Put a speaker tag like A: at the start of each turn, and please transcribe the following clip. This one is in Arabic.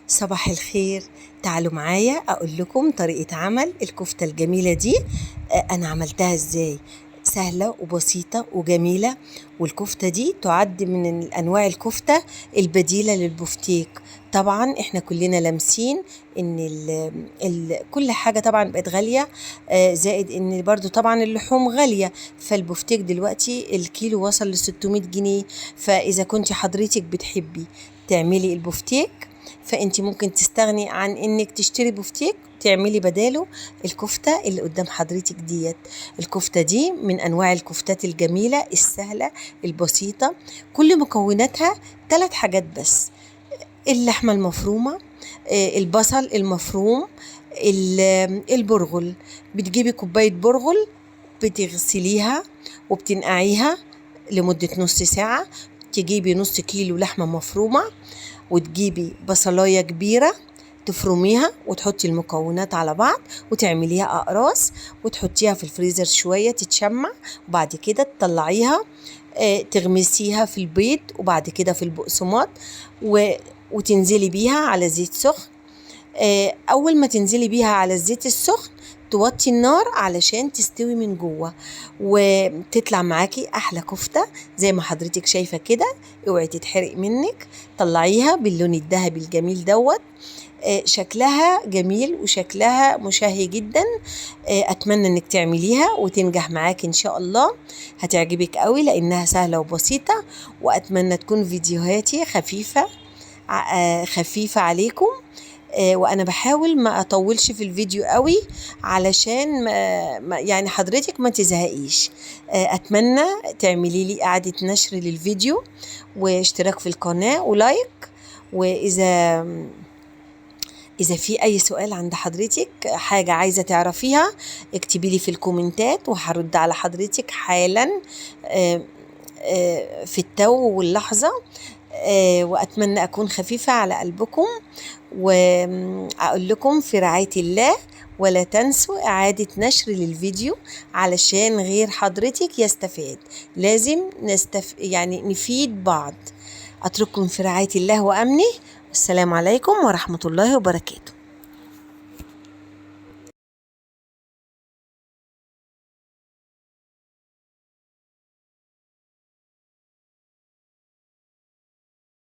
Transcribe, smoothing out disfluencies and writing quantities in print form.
A: صباح الخير. تعالوا معايا أقول لكم طريقة عمل الكفتة الجميلة دي. أنا عملتها إزاي؟ سهلة وبسيطة وجميلة. والكفتة دي تعد من أنواع الكفتة البديلة للبفتيك. طبعا احنا كلنا لامسين ان كل حاجة طبعا بقت غالية، زائد ان برضو طبعا اللحوم غالية. فالبفتيك دلوقتي الكيلو وصل ل 600 جنيه. فإذا كنت حضرتك بتحبي تعملي البفتيك، فانت ممكن تستغني عن انك تشتري بفتيك، تعملي بداله الكفتة اللي قدام حضرتك ديت. الكفتة دي من انواع الكفتات الجميلة السهلة البسيطة. كل مكوناتها 3 حاجات بس: اللحمة المفرومة، البصل المفروم، البرغل. بتجيبي كوباية برغل، بتغسليها وبتنقعيها لمدة نص ساعة. تجيبي نص كيلو لحمة مفرومة، وتجيبي بصلاية كبيرة تفرميها وتحطي المكونات على بعض وتعمليها أقراص وتحطيها في الفريزر شوية تتشمع. وبعد كده تطلعيها، تغمسيها في البيض وبعد كده في البقسماط وتنزلي بيها على زيت سخن. أول ما تنزلي بيها على الزيت السخن توطي النار علشان تستوي من جوه، وتطلع معاكي احلى كفته زي ما حضرتك شايفه كده. اوعي تتحرق منك. طلعيها باللون الذهبي الجميل دوت. شكلها جميل وشكلها مشهي جدا. اتمنى انك تعمليها وتنجح معاك ان شاء الله. هتعجبك قوي لانها سهله وبسيطه. واتمنى تكون فيديوهاتي خفيفه عليكم. وانا بحاول ما اطولش في الفيديو قوي علشان يعني حضرتك ما تزهقيش. اتمنى تعملي لي اعادة نشر للفيديو واشتراك في القناة ولايك. واذا في اي سؤال عند حضرتك، حاجة عايزة تعرفيها، اكتبي لي في الكومنتات وهرد على حضرتك حالا في التو واللحظة. وأتمنى أكون خفيفة على قلبكم. وأقول لكم في رعاية الله، ولا تنسوا إعادة نشر للفيديو علشان غير حضرتك يستفاد. لازم يعني نفيد بعض. أترككم في رعاية الله وأمنه. السلام عليكم ورحمة الله وبركاته.